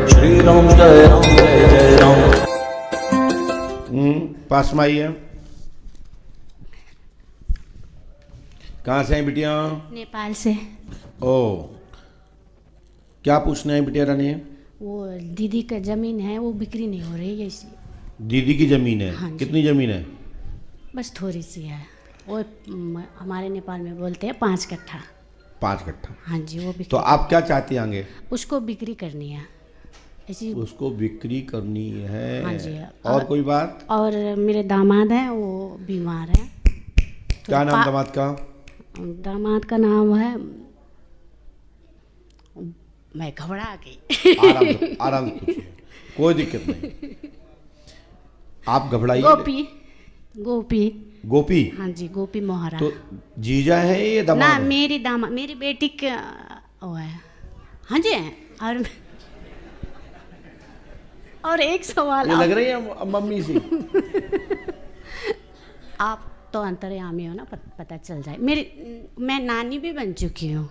श्री राम जय जय राम। पास में आइए। कहाँ से आई बिटिया? नेपाल से। ओ, क्या पूछना है बिटिया रानी? वो दीदी का जमीन है, वो बिक्री नहीं हो रही है इसी। दीदी की जमीन है? हाँ जी। कितनी जमीन है? बस थोड़ी सी है वो, हमारे नेपाल में बोलते हैं 5 कट्ठा। 5 कट्ठा? हाँ जी, वो बिक्री। तो आप क्या चाहती हैं आगे? उसको बिक्री करनी है ऐसी। उसको बिक्री करनी है? हाँ जी। और कोई बात? और मेरे दामाद हैं, वो बीमार हैं। क्या नाम दामाद का? दामाद का नाम है, मैं घबरा गई। आराम से पूछिए, कोई दिक्कत नहीं। आप घबराइए। गोपी। गोपी। गोपी? हाँ जी, गोपी मोहरा। तो जीजा है ये दामाद? ना, है? मेरी दामाद, मेरी बेटी का वो है। हाँ जी। और एक सवाल ये लग रही है मम्मी सी। आप तो अंतर्यामी हो ना, पता चल जाए। मैं नानी भी बन चुकी हूँ।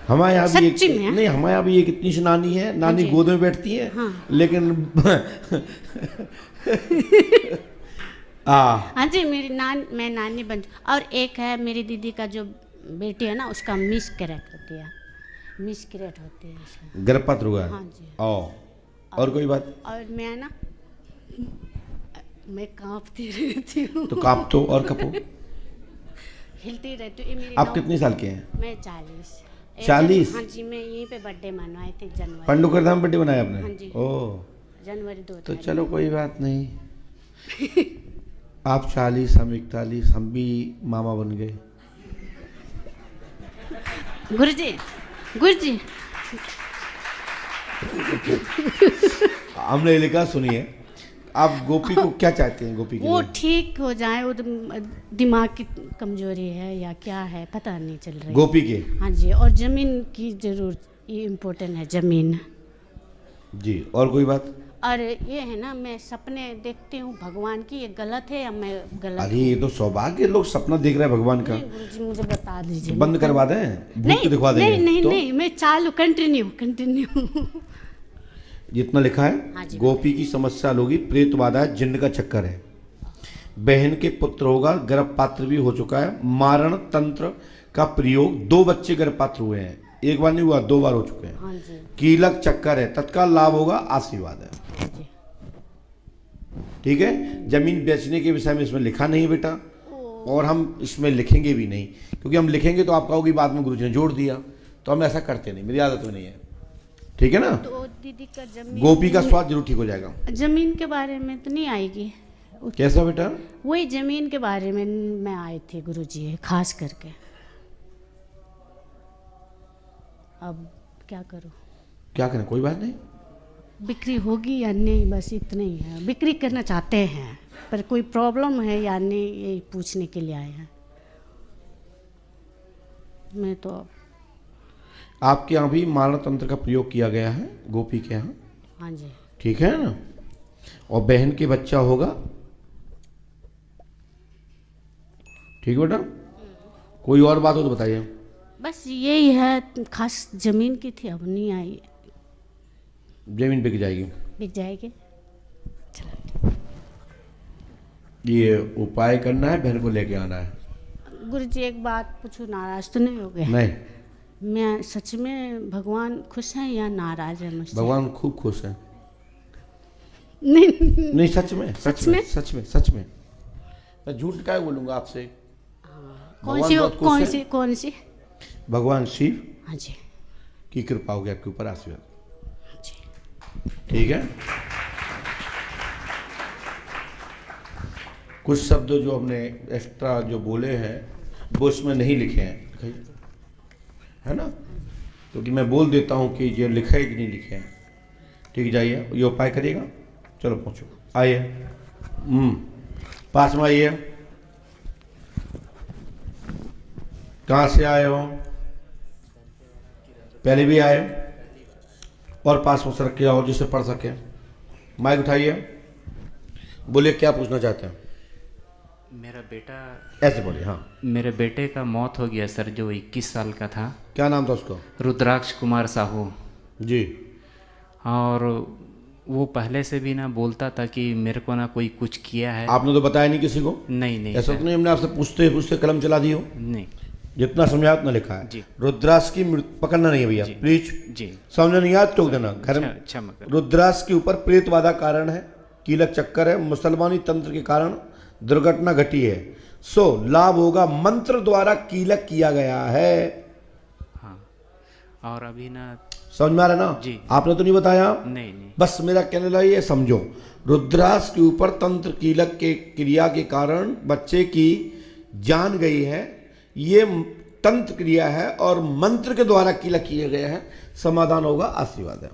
हमारे यहाँ भी सच्ची में? नहीं, हमारे यहाँ भी एक इतनी सी नानी है, नानी गोद में बैठती है। हाँ। लेकिन हाँ जी, मैं नानी बन। और एक है मेरी दीदी का जो बेटी है ना, उसका मिसकैरेक्ट होती है। मिसकैरेक्ट होती है उसका। गर्भपात हुआ है? हाँ जी। और कोई बात? और मैं ना, मैं कांपती रहती हूँ। तो कांप तो और कपो। हिलती रहती हूँ। ये मेरी आप कितनी साल के हैं? मैं 40। 40? हाँ जी, मैं यहीं पे बर्थडे मनवाए थे जनवरी। पंडुकर धाम बर्थडे बनाया आपने? हाँ जी। ओह, जनवरी 2 तो चलो कोई बात नहीं। आप 40, हम 41, हम भी मामा बन गए। गुरुजी, गुरुजी। हमने लिखा, सुनिए, आप गोपी को क्या चाहते हैं? गोपी के वो लिए? ठीक हो जाए, वो दिमाग की कमजोरी है या क्या है, पता नहीं चल रही। गोपी के? हाँ जी। और जमीन की जरूरत, ये इम्पोर्टेंट है, जमीन जी। और कोई बात? और ये है ना, मैं सपने देखती हूँ भगवान की, ये गलत है या मैं गलत? अरे ये तो सौभाग्य, लोग सपना देख रहे हैं भगवान का। गुरुजी मुझे बता दीजिए। बंद करवा दें? भूत को दिखवा देंगे? नहीं नहीं तो नहीं, मैं चालू, कंटिन्यू। जितना लिखा हाँ है, जी। गोपी की समस्या होगी, प्रेत बाधा है, जिन्न का चक्कर है, बहन के पुत्र होगा, गर्भपात्र भी हो चुका है, मारण तंत्र का प्रयोग, 2 बच्चे गर्भपात्र हुए हैं, एक बार नहीं हुआ, 2 बार हो चुके हैं। हाँ जी। कीलक चक्कर है, तत्काल लाभ होगा, आशीर्वाद है। हाँ जी। ठीक है। जमीन बेचने के विषय में इसमें लिखा नहीं बेटा, और हम इसमें लिखेंगे भी नहीं, क्योंकि हम लिखेंगे तो आप कहोगे बाद में गुरुजी ने जोड़ दिया, तो हम ऐसा करते नहीं, मेरी आदत में नहीं है। ठीक है ना? तो दीदी का जमीन, गोपी का स्वाद जरूर ठीक हो जाएगा। जमीन के बारे में तो नहीं आएगी? कैसा बेटा? वही जमीन के बारे में मैं आई थी गुरुजी, खास करके। अब क्या करूं? क्या करें? कोई बात नहीं। बिक्री होगी या नहीं, बस इतना ही है। बिक्री करना चाहते हैं, पर कोई प्रॉब्लम है या नहीं, यही पूछने के लिए आए हैं। मैं तो आपके यहाँ भी मारण तंत्र का प्रयोग किया गया है गोपी के यहाँ? हाँ जी। ठीक है ना? और बहन के बच्चा होगा। ठीक है बेटा? कोई और बात हो तो बताइए। बस यही है, खास जमीन की थी, अब नहीं आई। जमीन बिक जाएगी? बिक जाएगी। चलो। ये उपाय करना है, बहन को लेके आना है। गुरुजी एक बात पूछूं, नाराज तो नहीं हो गए? नहीं, मैं सच में, भगवान खुश हैं या नाराज है मुझसे? भगवान खूब खुश है। नहीं नहीं, सच में, सच में, सच में, सच में। मैं झूठ क्या बोलूंगा आपसे? कौन सी? बहुत खुश कौन है। सी? कौन सी? भगवान शिव हाँ जी। की कृपा होगी आपके ऊपर, आशीर्वाद। हाँ जी। ठीक है। कुछ शब्द जो हमने एक्स्ट्रा जो बोले हैं वो इसमें नहीं लिखे हैं, है ना? क्योंकि मैं बोल देता हूँ कि ये लिखा है कि नहीं लिखे हैं। ठीक, जाइए, ये उपाय करिएगा। चलो पहुँचो, आइए। पास में आइए। कहाँ से आए हो? पहले भी आए? और पास में रख के आओ जिससे पढ़ सके। माइक उठाइए, बोलिए क्या पूछना चाहते हैं? मेरा बेटा, ऐसे बोलिए। हाँ, मेरे बेटे का मौत हो गया सर, जो 21 साल का था। क्या नाम था उसका? रुद्राक्ष कुमार साहू। जी। और वो पहले से भी ना बोलता था कि मेरे को ना कोई कुछ किया है। आपने तो बताया नहीं किसी को? नहीं नहीं ऐसा सर, तो नहीं हमने आपसे पूछते पूछते कलम चला दी हो? नहीं जितना समझाया उतना लिखा है। जी। रुद्राक्ष की पकड़ना नहीं है भैया, प्लीज। जी समझ नहीं याद टोक देना घर में। क्षमा कर। रुद्राक्ष के ऊपर प्रेतवादा कारण है, कीलक चक्कर है, मुसलमानी तंत्र के कारण दुर्घटना घटी है। सो लाभ होगा, मंत्र द्वारा कीलक किया गया है। हाँ, और अभी ना समझ में आ रहा है ना? जी। आपने तो नहीं बताया। नहीं नहीं बस मेरा कहने लगा ये समझो, रुद्राक्ष के ऊपर तंत्र कीलक के क्रिया के कारण बच्चे की जान गई है। ये तंत्र क्रिया है और मंत्र के द्वारा कीलक किए गए हैं। समाधान होगा, आशीर्वाद है।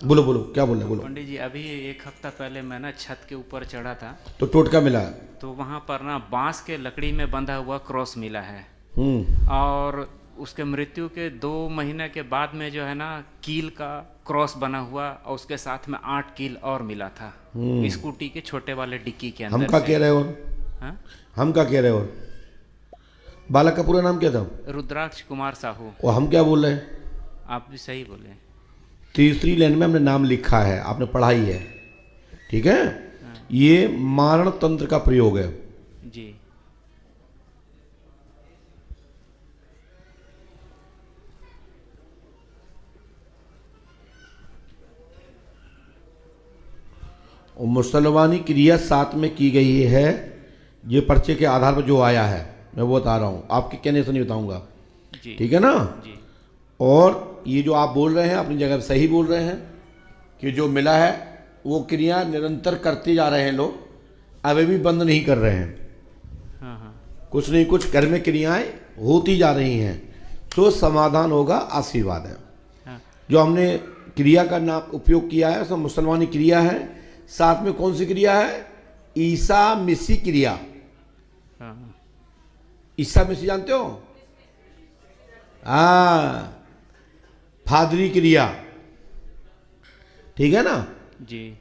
बोलो बोलो, क्या बोल रहे बोलो। पंडित जी, अभी 1 हफ्ता पहले मैं ना छत के ऊपर चढ़ा था, तो टोटका मिला है? तो वहाँ पर ना बांस के लकड़ी में बंधा हुआ क्रॉस मिला है। हम्म। और उसके मृत्यु के 2 महीने के बाद में जो है ना कील का क्रॉस बना हुआ, और उसके साथ में 8 कील और मिला था स्कूटी के छोटे वाले डिक्की के अंदर। हम क्या कह रहे हो? हाँ? हम क्या कह रहे हो? बालक का पूरा नाम क्या था? रुद्राक्ष कुमार साहू। और हम क्या बोल रहे हैं? आप भी सही बोले। तीसरी लाइन में हमने नाम लिखा है, आपने पढ़ाई है, ठीक है? ये मारण तंत्र का प्रयोग है। जी। और मुसलमानी क्रिया साथ में की गई है। ये पर्चे के आधार पर जो आया है मैं वो बता रहा हूँ, आपके कहने से नहीं बताऊंगा, ठीक है ना? जी। और ये जो आप बोल रहे हैं अपनी जगह सही बोल रहे हैं कि जो मिला है वो क्रिया निरंतर करते जा रहे हैं लोग, अभी भी बंद नहीं कर रहे हैं। हाँ हाँ। कुछ नहीं कुछ घर में क्रियाएं होती जा रही हैं, तो समाधान होगा, आशीर्वाद है। हाँ। जो हमने क्रिया का नाम उपयोग किया है उसमें मुसलमानी क्रिया है, साथ में कौन सी क्रिया है? ईसा मिसी क्रिया। हाँ। ईसा मिसी जानते हो? हाँ, फादरी क्रिया, ठीक है ना? जी।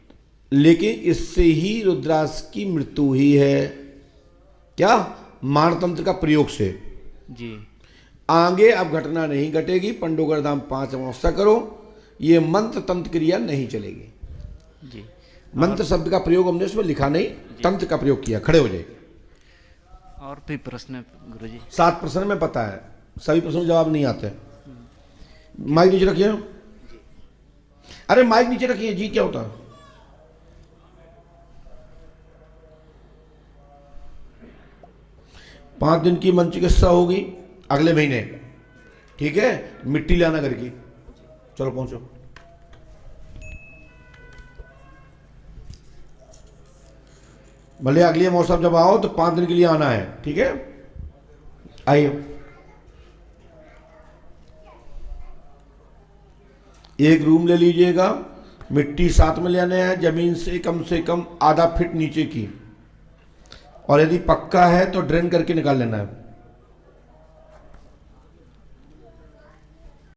लेकिन इससे ही रुद्राक्ष की मृत्यु हुई है। क्या? मारणतंत्र का प्रयोग से। जी। आगे अब घटना नहीं घटेगी। पंडोगर धाम 5 अमावस्या करो, ये मंत्र तंत्र क्रिया नहीं चलेगी। जी। मंत्र शब्द का प्रयोग हमने उसमें लिखा नहीं, तंत्र का प्रयोग किया। खड़े हो जाए। और भी प्रश्न गुरुजी? 7 प्रश्न में पता है, सभी प्रश्नों के जवाब नहीं आते। माइक नीचे रखिए। अरे माइक नीचे रखिए जी, क्या होता है? पांच दिन की मन चिकित्सा होगी अगले महीने, ठीक है? मिट्टी लाना घर की। चलो पहुंचो। भले अगली मौसम जब आओ तो 5 दिन के लिए आना है, ठीक है? आइए। एक रूम ले लीजिएगा, मिट्टी साथ में ले आने हैं, जमीन से कम आधा फीट नीचे की, और यदि पक्का है तो ड्रेन करके निकाल लेना है।